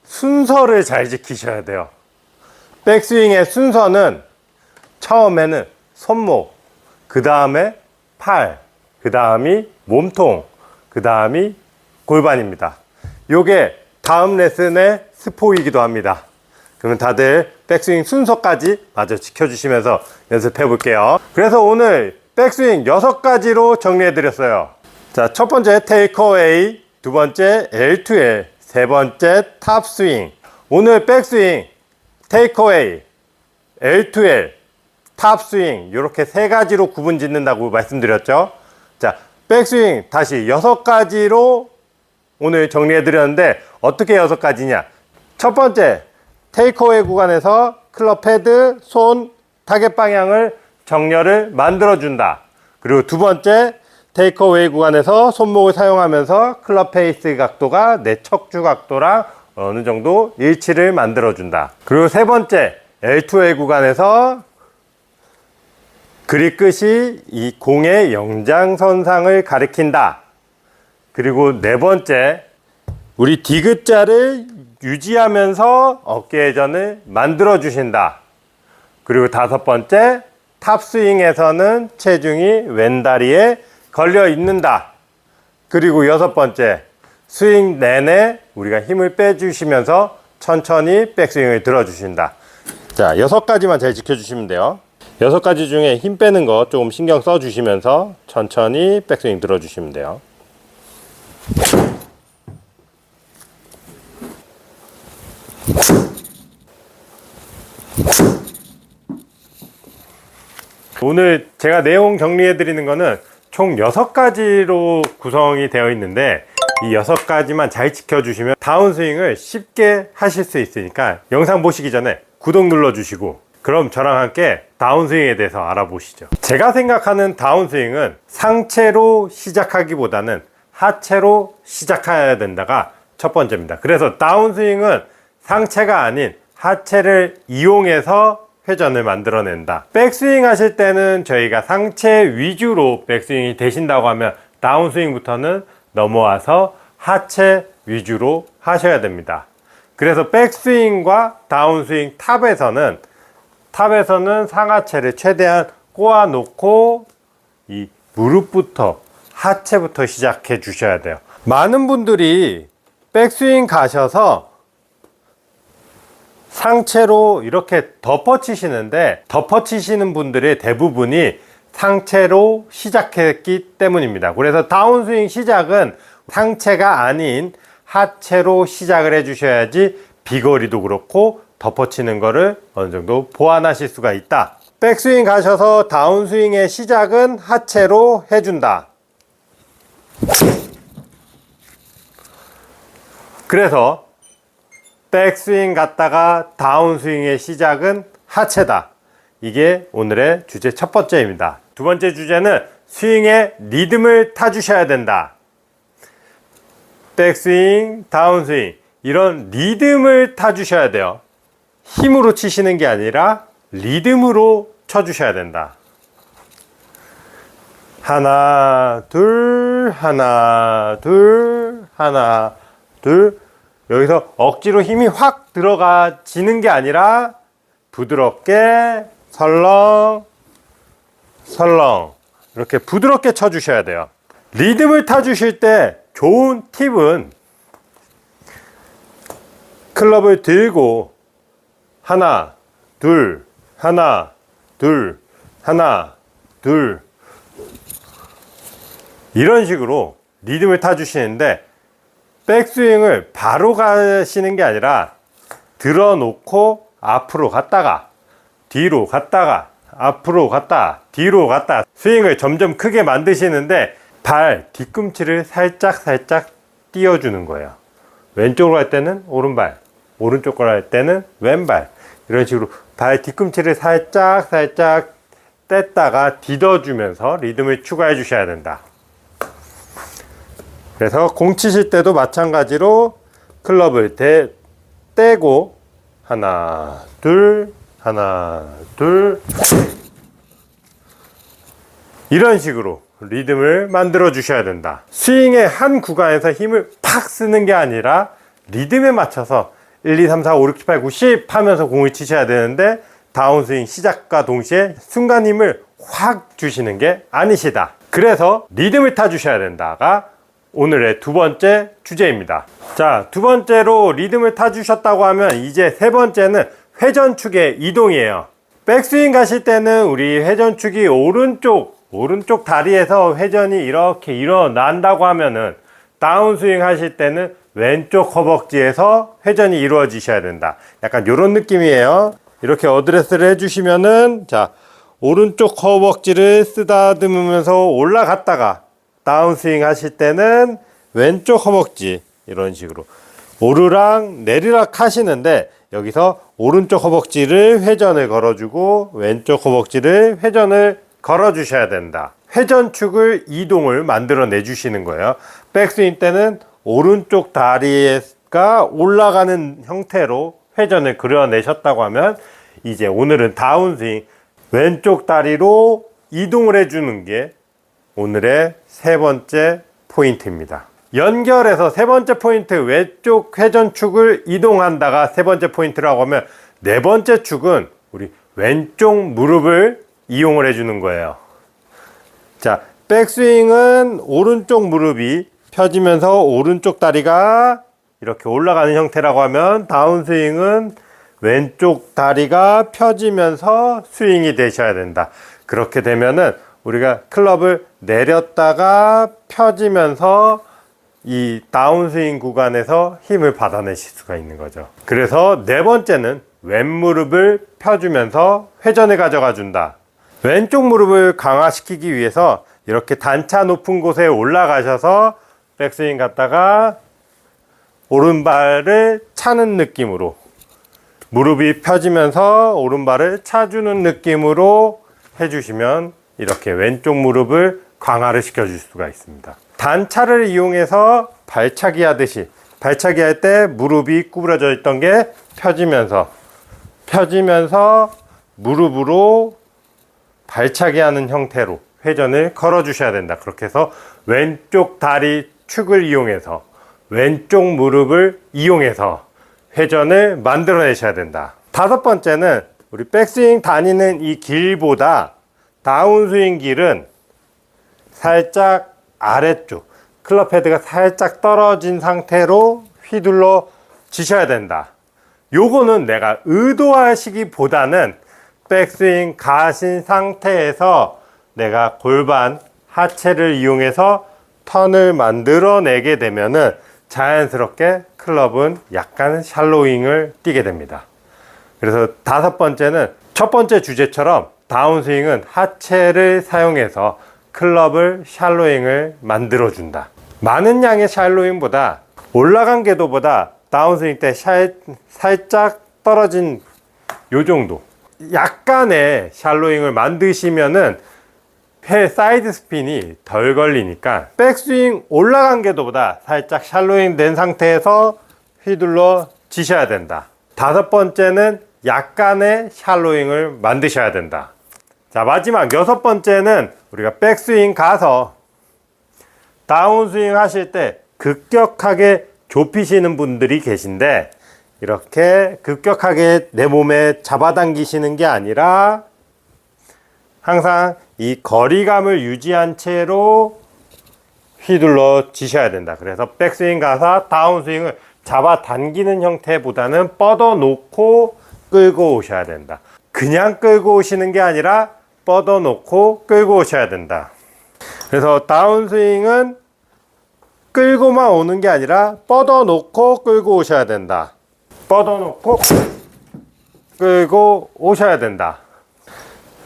순서를 잘 지키셔야 돼요. 백스윙의 순서는 처음에는 손목, 그 다음에 팔, 그 다음이 몸통, 그 다음이 골반입니다. 요게 다음 레슨의 스포이기도 합니다. 그러면 다들 백스윙 순서까지 마저 지켜주시면서 연습해 볼게요. 그래서 오늘 백스윙 6가지로 정리해 드렸어요. 자, 첫 번째 테이크어웨이, 두 번째 L2L, 세 번째 탑스윙. 오늘 백스윙, 테이크어웨이, L2L, 탑스윙 이렇게 세 가지로 구분 짓는다고 말씀드렸죠. 자, 백스윙 다시 6가지로 오늘 정리해 드렸는데 어떻게 6가지냐. 첫 번째, 테이크어웨이 구간에서 클럽 헤드, 손, 타겟 방향을 정렬을 만들어 준다. 그리고 두 번째, 테이크어웨이 구간에서 손목을 사용하면서 클럽 페이스 각도가 내 척추 각도랑 어느 정도 일치를 만들어 준다. 그리고 세 번째, L2L 구간에서 그립 끝이 이 공의 영장선상을 가리킨다. 그리고 네 번째, 우리 디귿자를 유지하면서 어깨 회전을 만들어 주신다. 그리고 다섯 번째, 탑스윙에서는 체중이 왼다리에 걸려 있는다. 그리고 여섯 번째, 스윙 내내 우리가 힘을 빼주시면서 천천히 백스윙을 들어주신다. 자, 6가지만 잘 지켜주시면 돼요. 6가지 중에 힘 빼는 거 조금 신경 써주시면서 천천히 백스윙 들어주시면 돼요. 오늘 제가 내용 정리해 드리는 거는 총 6가지로 구성이 되어 있는데 이 6가지만 잘 지켜주시면 다운스윙을 쉽게 하실 수 있으니까 영상 보시기 전에 구독 눌러주시고 그럼 저랑 함께 다운스윙에 대해서 알아보시죠. 제가 생각하는 다운스윙은 상체로 시작하기보다는 하체로 시작해야 된다가 첫 번째입니다. 그래서 다운스윙은 상체가 아닌 하체를 이용해서 회전을 만들어낸다. 백스윙 하실 때는 저희가 상체 위주로 백스윙이 되신다고 하면 다운스윙부터는 넘어와서 하체 위주로 하셔야 됩니다. 그래서 백스윙과 다운스윙 탑에서는 상하체를 최대한 꼬아 놓고 이 무릎부터 하체부터 시작해 주셔야 돼요. 많은 분들이 백스윙 가셔서 상체로 이렇게 덮어치시는데 덮어치시는 분들의 대부분이 상체로 시작했기 때문입니다. 그래서 다운스윙 시작은 상체가 아닌 하체로 시작을 해 주셔야지 비거리도 그렇고 덮어치는 거를 어느 정도 보완하실 수가 있다. 백스윙 가셔서 다운스윙의 시작은 하체로 해준다. 그래서 백스윙 갔다가 다운스윙의 시작은 하체다. 이게 오늘의 주제 첫 번째입니다. 두 번째 주제는 스윙의 리듬을 타주셔야 된다. 백스윙, 다운스윙 이런 리듬을 타주셔야 돼요. 힘으로 치시는 게 아니라 리듬으로 쳐주셔야 된다. 하나, 둘, 하나, 둘, 하나, 둘. 여기서 억지로 힘이 확 들어가지는 게 아니라 부드럽게 설렁 설렁 이렇게 부드럽게 쳐주셔야 돼요. 리듬을 타주실 때 좋은 팁은 클럽을 들고 하나 둘 하나 둘 하나 둘 이런 식으로 리듬을 타주시는데 백스윙을 바로 가시는 게 아니라 들어놓고 앞으로 갔다가 뒤로 갔다가 앞으로 갔다 뒤로 갔다 스윙을 점점 크게 만드시는데 발 뒤꿈치를 살짝 띄워주는 거예요. 왼쪽으로 할 때는 오른발, 오른쪽으로 할 때는 왼발 이런 식으로 발 뒤꿈치를 살짝 뗐다가 디뎌주면서 리듬을 추가해 주셔야 된다. 그래서 공 치실 때도 마찬가지로 클럽을 떼고 하나 둘 하나 둘 이런 식으로 리듬을 만들어 주셔야 된다. 스윙의 한 구간에서 힘을 팍 쓰는 게 아니라 리듬에 맞춰서 1, 2, 3, 4, 5, 6, 7, 8, 9, 10 하면서 공을 치셔야 되는데 다운스윙 시작과 동시에 순간 힘을 확 주시는 게 아니시다. 그래서 리듬을 타 주셔야 된다가 오늘의 두 번째 주제입니다. 자, 두 번째로 리듬을 타주셨다고 하면 이제 세 번째는 회전축의 이동이에요. 백스윙 가실 때는 우리 회전축이 오른쪽 오른쪽 다리에서 회전이 이렇게 일어난다고 하면은 다운스윙 하실 때는 왼쪽 허벅지에서 회전이 이루어지셔야 된다. 약간 이런 느낌이에요. 이렇게 어드레스를 해주시면은, 자, 오른쪽 허벅지를 쓰다듬으면서 올라갔다가 다운스윙 하실 때는 왼쪽 허벅지, 이런 식으로 오르락 내리락 하시는데, 여기서 오른쪽 허벅지를 회전을 걸어주고 왼쪽 허벅지를 회전을 걸어주셔야 된다. 회전축을 이동을 만들어내 주시는 거예요. 백스윙 때는 오른쪽 다리가 올라가는 형태로 회전을 그려내셨다고 하면, 이제 오늘은 다운스윙 왼쪽 다리로 이동을 해주는 게 오늘의 세 번째 포인트입니다. 연결해서 세 번째 포인트, 왼쪽 회전축을 이동한다가 세 번째 포인트라고 하면, 네 번째 축은 우리 왼쪽 무릎을 이용을 해주는 거예요. 자, 백스윙은 오른쪽 무릎이 펴지면서 오른쪽 다리가 이렇게 올라가는 형태라고 하면, 다운스윙은 왼쪽 다리가 펴지면서 스윙이 되셔야 된다. 그렇게 되면은 우리가 클럽을 내렸다가 펴지면서 이 다운스윙 구간에서 힘을 받아내실 수가 있는 거죠. 그래서 네 번째는 왼무릎을 펴주면서 회전을 가져가 준다. 왼쪽 무릎을 강화시키기 위해서 이렇게 단차 높은 곳에 올라가셔서 백스윙 갔다가 오른발을 차는 느낌으로, 무릎이 펴지면서 오른발을 차주는 느낌으로 해주시면 이렇게 왼쪽 무릎을 강화를 시켜줄 수가 있습니다. 단차를 이용해서 발차기 하듯이, 발차기 할 때 무릎이 구부러져 있던 게 펴지면서 무릎으로 발차기 하는 형태로 회전을 걸어 주셔야 된다. 그렇게 해서 왼쪽 다리 축을 이용해서, 왼쪽 무릎을 이용해서 회전을 만들어내셔야 된다. 다섯 번째는 우리 백스윙 다니는 이 길보다 다운스윙 길은 살짝 아래쪽, 클럽 헤드가 살짝 떨어진 상태로 휘둘러 지셔야 된다. 요거는 내가 의도하시기보다는 백스윙 가신 상태에서 내가 골반 하체를 이용해서 턴을 만들어내게 되면은 자연스럽게 클럽은 약간 샬로잉을 뛰게 됩니다. 그래서 다섯 번째는 첫 번째 주제처럼 다운스윙은 하체를 사용해서 클럽을 샬로잉을 만들어준다. 많은 양의 샬로잉보다, 올라간 궤도보다 다운스윙 때 살짝 떨어진 요 정도, 약간의 샬로잉을 만드시면은 사이드 스핀이 덜 걸리니까 백스윙 올라간 궤도보다 살짝 샬로잉 된 상태에서 휘둘러 지셔야 된다. 다섯 번째는 약간의 샬로잉을 만드셔야 된다. 자, 마지막 여섯 번째는 우리가 백스윙 가서 다운스윙 하실 때 급격하게 좁히시는 분들이 계신데, 이렇게 급격하게 내 몸에 잡아당기시는 게 아니라 항상 이 거리감을 유지한 채로 휘둘러 지셔야 된다. 그래서 백스윙 가서 다운스윙을 잡아당기는 형태보다는 뻗어 놓고 끌고 오셔야 된다. 그냥 끌고 오시는 게 아니라 뻗어 놓고 끌고 오셔야 된다. 그래서 다운스윙은 끌고만 오는 게 아니라 뻗어 놓고 끌고 오셔야 된다. 뻗어 놓고 끌고 오셔야 된다.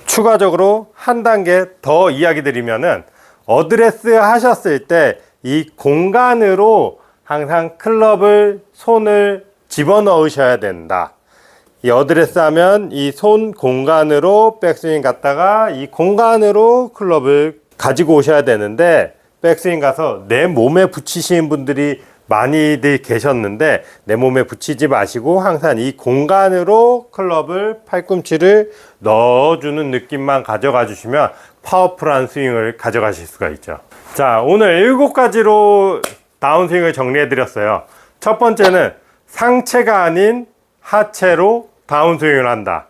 추가적으로 한 단계 더 이야기 드리면은, 어드레스 하셨을 때 이 공간으로 항상 클럽을, 손을 집어넣으셔야 된다. 이 어드레스 하면 이 손 공간으로 백스윙 갔다가 이 공간으로 클럽을 가지고 오셔야 되는데, 백스윙 가서 내 몸에 붙이시는 분들이 많이들 계셨는데, 내 몸에 붙이지 마시고 항상 이 공간으로 클럽을, 팔꿈치를 넣어주는 느낌만 가져가 주시면 파워풀한 스윙을 가져가실 수가 있죠. 자, 오늘 7가지로 다운스윙을 정리해 드렸어요. 첫 번째는 상체가 아닌 하체로 다운스윙을 한다.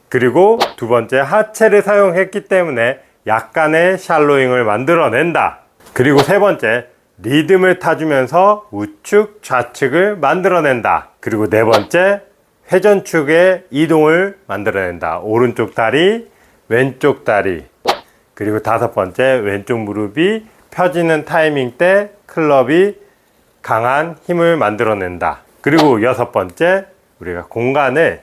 그리고 두 번째, 하체를 사용했기 때문에 약간의 샬로잉을 만들어낸다. 그리고 세 번째, 리듬을 타주면서 우측, 좌측을 만들어낸다. 그리고 네 번째, 회전축의 이동을 만들어낸다. 오른쪽 다리, 왼쪽 다리. 그리고 5번째, 왼쪽 무릎이 펴지는 타이밍 때 클럽이 강한 힘을 만들어낸다. 그리고 6번째, 우리가 공간을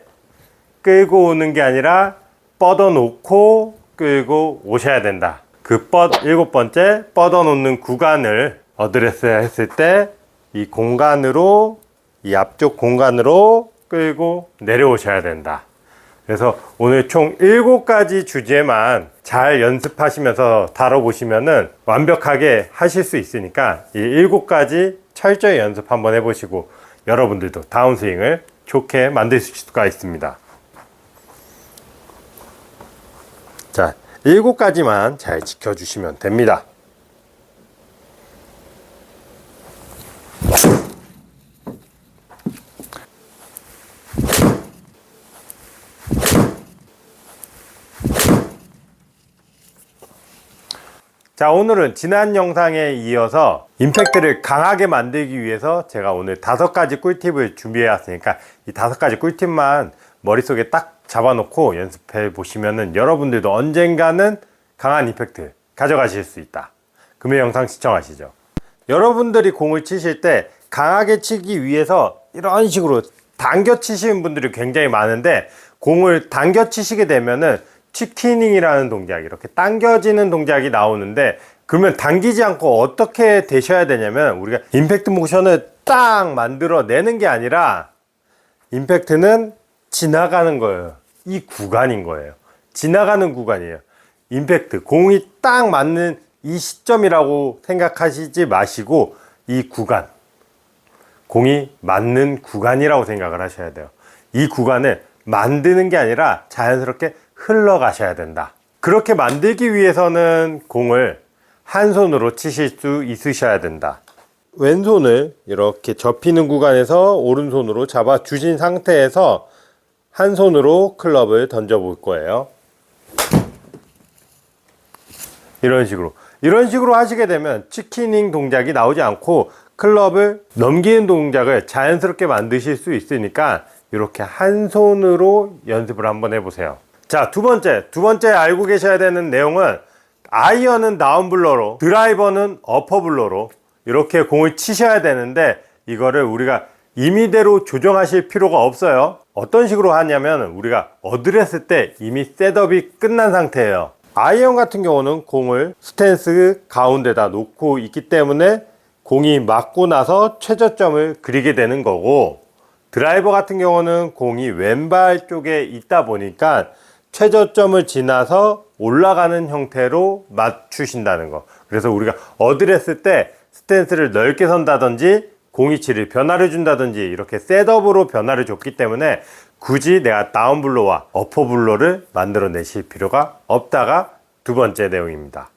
끌고 오는 게 아니라 뻗어 놓고 끌고 오셔야 된다. 7번째, 뻗어 놓는 구간을 어드레스 했을 때 이 공간으로, 이 앞쪽 공간으로 끌고 내려오셔야 된다. 그래서 오늘 총 7가지 주제만 잘 연습하시면서 다뤄보시면은 완벽하게 하실 수 있으니까 이 7가지 철저히 연습 한번 해보시고 여러분들도 다운스윙을 좋게 만드실 수가 있습니다. 자, 7가지만 잘 지켜주시면 됩니다. 자, 오늘은 지난 영상에 이어서 임팩트를 강하게 만들기 위해서 제가 오늘 5가지 꿀팁을 준비해 왔으니까 이 5가지 꿀팁만 머릿속에 딱 잡아놓고 연습해 보시면은 여러분들도 언젠가는 강한 임팩트 가져가실 수 있다. 금요 영상 시청하시죠. 여러분들이 공을 치실 때 강하게 치기 위해서 이런 식으로 당겨 치시는 분들이 굉장히 많은데, 공을 당겨 치시게 되면은 치키닝이라는 동작, 이렇게 당겨지는 동작이 나오는데, 그러면 당기지 않고 어떻게 되셔야 되냐면, 우리가 임팩트 모션을 딱 만들어 내는 게 아니라 임팩트는 지나가는 거예요. 이 구간인 거예요. 지나가는 구간이에요. 임팩트, 공이 딱 맞는 이 시점이라고 생각하시지 마시고 이 구간, 공이 맞는 구간이라고 생각을 하셔야 돼요. 이 구간을 만드는 게 아니라 자연스럽게 흘러가셔야 된다. 그렇게 만들기 위해서는 공을 한 손으로 치실 수 있으셔야 된다. 왼손을 이렇게 접히는 구간에서 오른손으로 잡아 주신 상태에서 한 손으로 클럽을 던져 볼 거예요. 이런 식으로 하시게 되면 치키닝 동작이 나오지 않고 클럽을 넘기는 동작을 자연스럽게 만드실 수 있으니까 이렇게 한 손으로 연습을 한번 해보세요. 자, 두 번째 알고 계셔야 되는 내용은, 아이언은 다운블러로, 드라이버는 어퍼블러로 이렇게 공을 치셔야 되는데, 이거를 우리가 임의대로 조정하실 필요가 없어요. 어떤 식으로 하냐면, 우리가 어드레스 때 이미 셋업이 끝난 상태예요. 아이언 같은 경우는 공을 스탠스 가운데다 놓고 있기 때문에 공이 맞고 나서 최저점을 그리게 되는 거고, 드라이버 같은 경우는 공이 왼발 쪽에 있다 보니까 최저점을 지나서 올라가는 형태로 맞추신다는 거. 그래서 우리가 어드레스 때 스탠스를 넓게 선다든지 공이치를 변화를 준다든지 이렇게 셋업으로 변화를 줬기 때문에 굳이 내가 다운블로와 어퍼블로를 만들어 내실 필요가 없다가 2번째 내용입니다.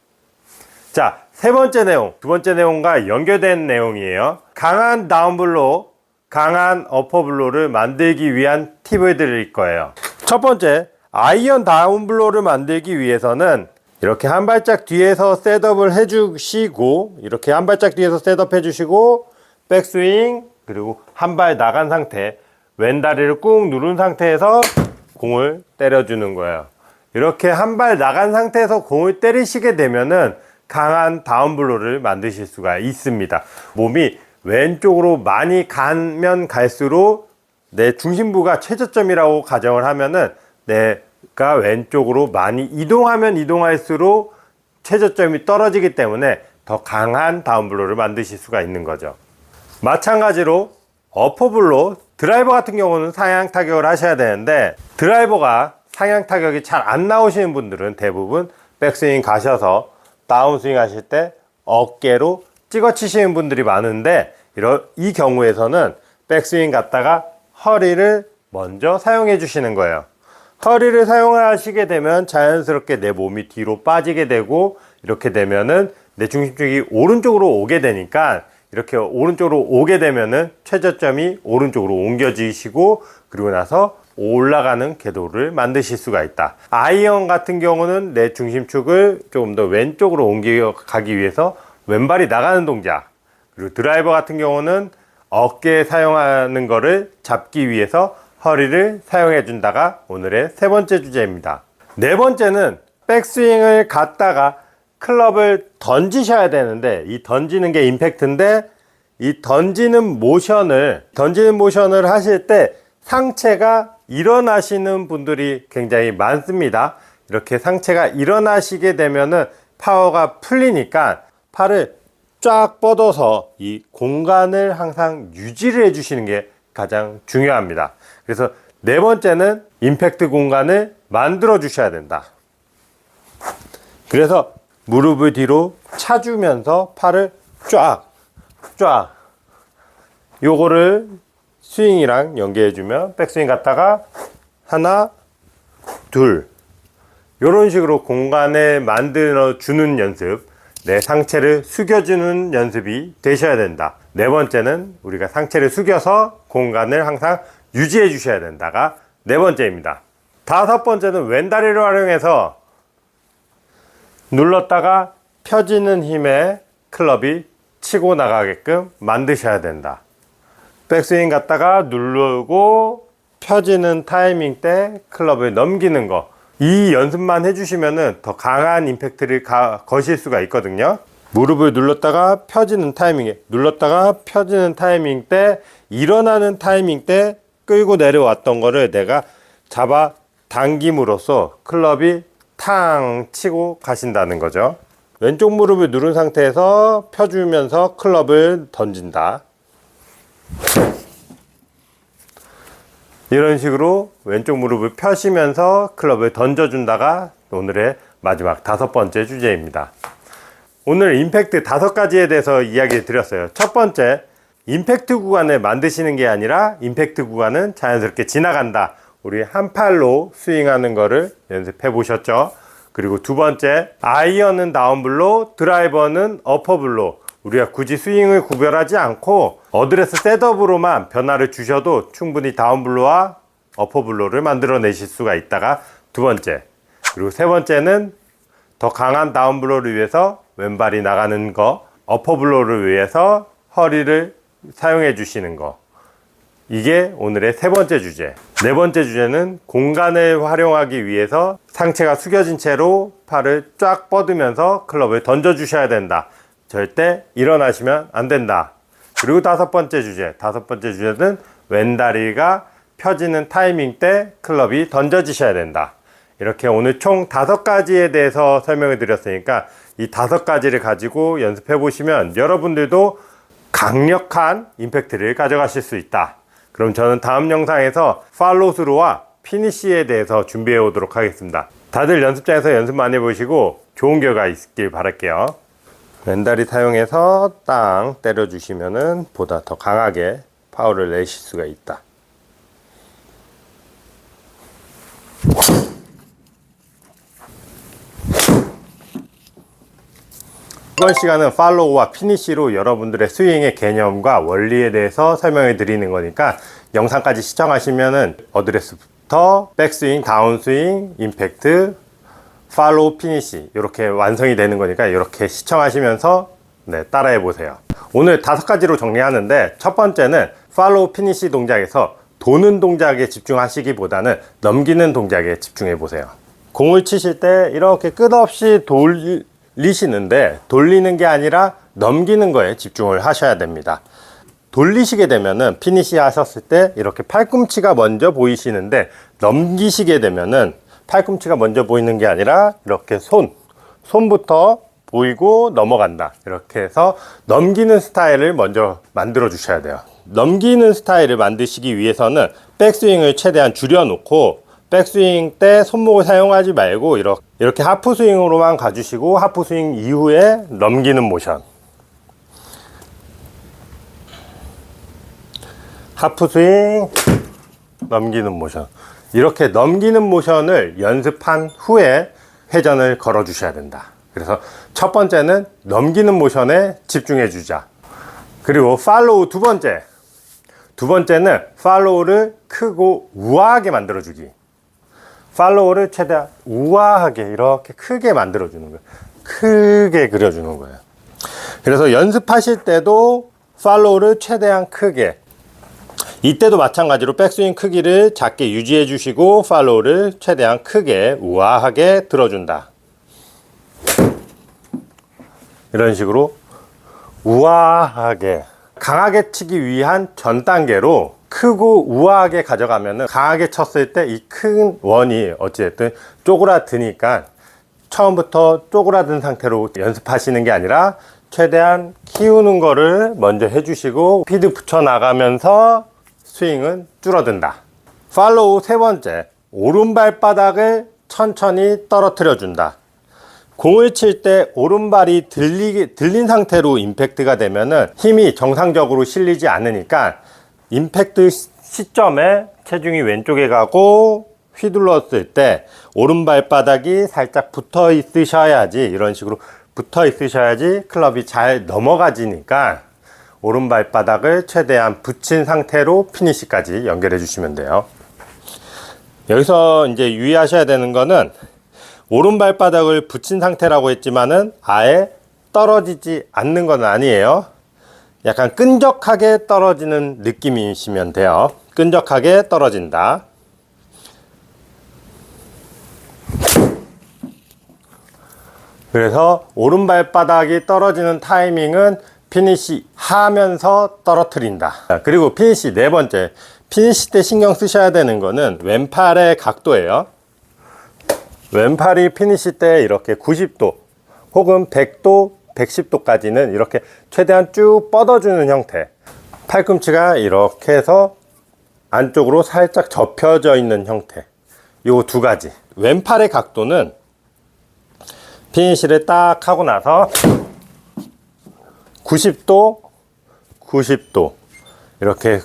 자, 3번째 내용, 2번째 내용과 연결된 내용이에요. 강한 다운블로, 강한 어퍼블로를 만들기 위한 팁을 드릴 거예요. 첫 번째, 아이언 다운블로를 만들기 위해서는 이렇게 한 발짝 뒤에서 셋업을 해주시고, 이렇게 한 발짝 뒤에서 셋업 해주시고, 백스윙, 그리고 한 발 나간 상태, 왼다리를 꾹 누른 상태에서 공을 때려주는 거예요. 이렇게 한 발 나간 상태에서 공을 때리시게 되면은 강한 다운블로를 만드실 수가 있습니다. 몸이 왼쪽으로 많이 가면 갈수록 내 중심부가 최저점이라고 가정을 하면은 내가 왼쪽으로 많이 이동하면 이동할수록 최저점이 떨어지기 때문에 더 강한 다운블로를 만드실 수가 있는 거죠. 마찬가지로 어퍼블로, 드라이버 같은 경우는 상향 타격을 하셔야 되는데, 드라이버가 상향 타격이 잘 안 나오시는 분들은 대부분 백스윙 가셔서 다운스윙 하실 때 어깨로 찍어 치시는 분들이 많은데, 이 경우에서는 백스윙 갔다가 허리를 먼저 사용해 주시는 거예요. 허리를 사용하시게 되면 자연스럽게 내 몸이 뒤로 빠지게 되고, 이렇게 되면은 내 중심축이 오른쪽으로 오게 되니까, 이렇게 오른쪽으로 오게 되면은 최저점이 오른쪽으로 옮겨지시고, 그리고 나서 올라가는 궤도를 만드실 수가 있다. 아이언 같은 경우는 내 중심축을 조금 더 왼쪽으로 옮겨가기 위해서 왼발이 나가는 동작, 그리고 드라이버 같은 경우는 어깨에 사용하는 거를 잡기 위해서 허리를 사용해 준다가 오늘의 3번째 주제입니다. 4번째는 백스윙을 갔다가 클럽을 던지셔야 되는데, 이 던지는 게 임팩트인데, 이 던지는 모션을 하실 때 상체가 일어나시는 분들이 굉장히 많습니다. 이렇게 상체가 일어나시게 되면은 파워가 풀리니까 팔을 쫙 뻗어서 이 공간을 항상 유지를 해 주시는 게 가장 중요합니다. 그래서 네 번째는 임팩트 공간을 만들어 주셔야 된다. 그래서 무릎을 뒤로 차주면서 팔을 쫙 요거를 스윙이랑 연계해 주면 백스윙 갔다가 하나 둘 요런 식으로 공간을 만들어 주는 연습, 내 상체를 숙여주는 연습이 되셔야 된다. 네 번째는 우리가 상체를 숙여서 공간을 항상 유지해 주셔야 된다가 네 번째입니다. 다섯 번째는 왼다리를 활용해서 눌렀다가 펴지는 힘에 클럽이 치고 나가게끔 만드셔야 된다. 백스윙 갔다가 누르고 펴지는 타이밍 때 클럽을 넘기는 거, 이 연습만 해주시면은 더 강한 임팩트를 거실 수가 있거든요. 무릎을 눌렀다가 펴지는 타이밍에, 눌렀다가 펴지는 타이밍 때, 일어나는 타이밍 때 끌고 내려왔던 거를 내가 잡아 당김으로써 클럽이 탕 치고 가신다는 거죠. 왼쪽 무릎을 누른 상태에서 펴주면서 클럽을 던진다. 이런 식으로 왼쪽 무릎을 펴시면서 클럽을 던져준다가 오늘의 마지막 다섯 번째 주제입니다. 오늘 임팩트 5가지에 대해서 이야기 드렸어요. 첫 번째, 임팩트 구간을 만드시는 게 아니라 임팩트 구간은 자연스럽게 지나간다. 우리 한 팔로 스윙하는 거를 연습해 보셨죠? 그리고 두 번째, 아이언은 다운블로, 드라이버는 어퍼블로. 우리가 굳이 스윙을 구별하지 않고 어드레스 셋업으로만 변화를 주셔도 충분히 다운블로와 어퍼블로를 만들어내실 수가 있다가 두 번째, 그리고 세 번째는 더 강한 다운블로를 위해서 왼발이 나가는 거, 어퍼블로를 위해서 허리를 사용해 주시는 거. 이게 오늘의 세 번째 주제. 네 번째 주제는 공간을 활용하기 위해서 상체가 숙여진 채로 팔을 쫙 뻗으면서 클럽을 던져 주셔야 된다. 절대 일어나시면 안 된다. 그리고 다섯 번째 주제는 왼다리가 펴지는 타이밍 때 클럽이 던져지셔야 된다. 이렇게 오늘 총 5가지에 대해서 설명을 드렸으니까 이 5가지를 가지고 연습해 보시면 여러분들도 강력한 임팩트를 가져가실 수 있다. 그럼 저는 다음 영상에서 팔로우 스루와 피니쉬에 대해서 준비해 오도록 하겠습니다. 다들 연습장에서 연습 많이 해보시고 좋은 결과 있길 바랄게요. 왼다리 사용해서 땅 때려주시면은 보다 더 강하게 파워를 내실 수가 있다. 이번 시간은 팔로우와 피니쉬로 여러분들의 스윙의 개념과 원리에 대해서 설명해 드리는 거니까 영상까지 시청하시면은 어드레스부터 백스윙, 다운스윙, 임팩트, 팔로우, 피니쉬 이렇게 완성이 되는 거니까 이렇게 시청하시면서 따라해 보세요. 오늘 5가지로 정리하는데 첫 번째는 팔로우, 피니쉬 동작에서 도는 동작에 집중하시기보다는 넘기는 동작에 집중해 보세요. 공을 치실 때 이렇게 끝없이 돌리시는데 돌리는 게 아니라 넘기는 거에 집중을 하셔야 됩니다. 돌리시게 되면은 피니쉬 하셨을 때 이렇게 팔꿈치가 먼저 보이시는데 넘기시게 되면은 팔꿈치가 먼저 보이는 게 아니라 이렇게 손부터 보이고 넘어간다. 이렇게 해서 넘기는 스타일을 먼저 만들어 주셔야 돼요. 넘기는 스타일을 만드시기 위해서는 백스윙을 최대한 줄여놓고 백스윙 때 손목을 사용하지 말고 이렇게 하프 스윙으로만 가주시고 하프 스윙 이후에 넘기는 모션, 하프 스윙, 넘기는 모션, 이렇게 넘기는 모션을 연습한 후에 회전을 걸어 주셔야 된다. 그래서 첫 번째는 넘기는 모션에 집중해 주자. 그리고 팔로우 두 번째는 팔로우를 크고 우아하게 만들어 주기. 팔로우를 최대한 우아하게 이렇게 크게 만들어 주는 거예요. 크게 그려주는 거예요. 그래서 연습하실 때도 팔로우를 최대한 크게, 이때도 마찬가지로 백스윙 크기를 작게 유지해 주시고 팔로우를 최대한 크게 우아하게 들어준다. 이런 식으로 우아하게, 강하게 치기 위한 전 단계로 크고 우아하게 가져가면은, 강하게 쳤을 때 이 큰 원이 어찌됐든 쪼그라드니까 처음부터 쪼그라든 상태로 연습하시는 게 아니라 최대한 키우는 거를 먼저 해주시고 피드 붙여 나가면서 스윙은 줄어든다. 팔로우 세 번째, 오른발바닥을 천천히 떨어뜨려 준다. 공을 칠 때 오른발이 들린 상태로 임팩트가 되면은 힘이 정상적으로 실리지 않으니까 임팩트 시점에 체중이 왼쪽에 가고 휘둘렀을 때 오른발바닥이 살짝 붙어 있으셔야지, 이런 식으로 붙어 있으셔야지 클럽이 잘 넘어가지니까 오른발바닥을 최대한 붙인 상태로 피니시까지 연결해 주시면 돼요. 여기서 이제 유의하셔야 되는 거는, 오른발바닥을 붙인 상태라고 했지만은 아예 떨어지지 않는 건 아니에요. 약간 끈적하게 떨어지는 느낌이시면 돼요. 끈적하게 떨어진다. 그래서 오른발바닥이 떨어지는 타이밍은 피니시 하면서 떨어뜨린다. 그리고 피니시 네 번째, 피니시 때 신경 쓰셔야 되는 거는 왼팔의 각도예요. 왼팔이 피니시 때 이렇게 90도 혹은 100도, 110도까지는 이렇게 최대한 쭉 뻗어주는 형태, 팔꿈치가 이렇게 해서 안쪽으로 살짝 접혀져 있는 형태, 요 두 가지. 왼팔의 각도는 피니시를 딱 하고 나서 90도, 90도 이렇게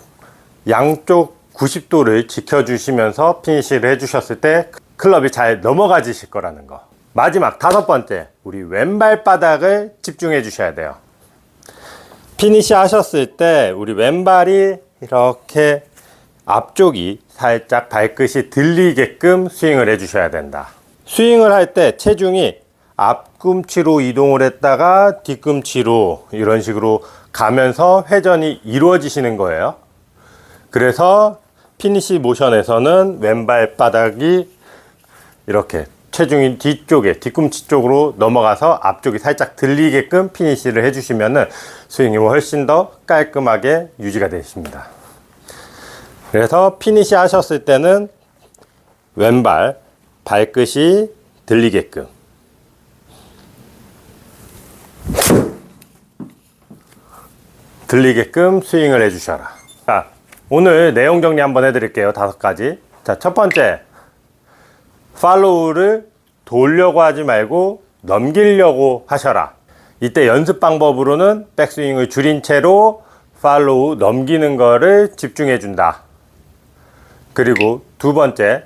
양쪽 90도를 지켜주시면서 피니시를 해주셨을 때 클럽이 잘 넘어가지실 거라는 거. 마지막 다섯 번째, 우리 왼발바닥을 집중해 주셔야 돼요. 피니시 하셨을 때 우리 왼발이 이렇게 앞쪽이 살짝 발끝이 들리게끔 스윙을 해 주셔야 된다. 스윙을 할 때 체중이 앞꿈치로 이동을 했다가 뒤꿈치로 이런 식으로 가면서 회전이 이루어지시는 거예요. 그래서 피니시 모션에서는 왼발바닥이 이렇게 체중이 뒤쪽에, 뒤꿈치 쪽으로 넘어가서 앞쪽이 살짝 들리게끔 피니시를 해주시면은 스윙이 훨씬 더 깔끔하게 유지가 되십니다. 그래서 피니시 하셨을 때는 왼발 발끝이 들리게끔, 스윙을 해주셔라. 자, 오늘 내용 정리 한번 해드릴게요. 5가지. 자, 첫 번째, 팔로우를 돌려고 하지 말고 넘기려고 하셔라. 이때 연습 방법으로는 백스윙을 줄인 채로 팔로우 넘기는 거를 집중해 준다. 그리고 두 번째,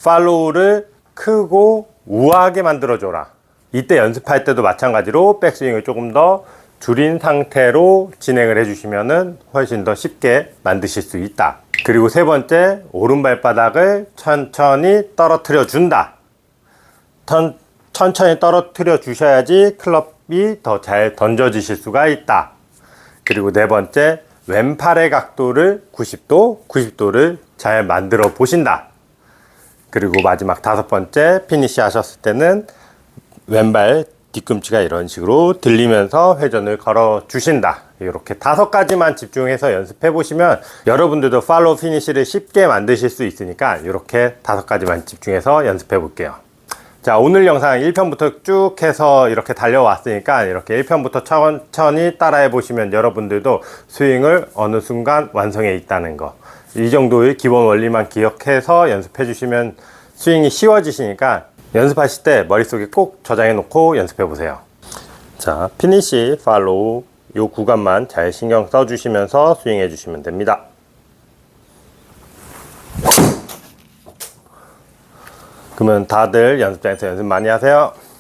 팔로우를 크고 우아하게 만들어 줘라. 이때 연습할 때도 마찬가지로 백스윙을 조금 더 줄인 상태로 진행을 해주시면 훨씬 더 쉽게 만드실 수 있다. 그리고 세 번째, 오른발바닥을 천천히 떨어뜨려 준다. 천천히 떨어뜨려 주셔야지 클럽이 더 잘 던져지실 수가 있다. 그리고 네 번째, 왼팔의 각도를 90도를 잘 만들어 보신다. 그리고 마지막 다섯 번째, 피니시 하셨을 때는 왼발 뒤꿈치가 이런 식으로 들리면서 회전을 걸어 주신다. 이렇게 5가지만 집중해서 연습해 보시면 여러분들도 팔로우 피니시를 쉽게 만드실 수 있으니까 이렇게 5가지만 집중해서 연습해 볼게요. 자, 오늘 영상 1편부터 쭉 해서 이렇게 달려왔으니까 이렇게 1편부터 천천히 따라해 보시면 여러분들도 스윙을 어느 순간 완성해 있다는 거, 이 정도의 기본 원리만 기억해서 연습해 주시면 스윙이 쉬워지시니까 연습하실 때 머릿속에 꼭 저장해 놓고 연습해 보세요. 자, 피니시, 팔로우 요 구간만 잘 신경 써 주시면서 스윙해 주시면 됩니다. 그러면 다들 연습장에서 연습 많이 하세요.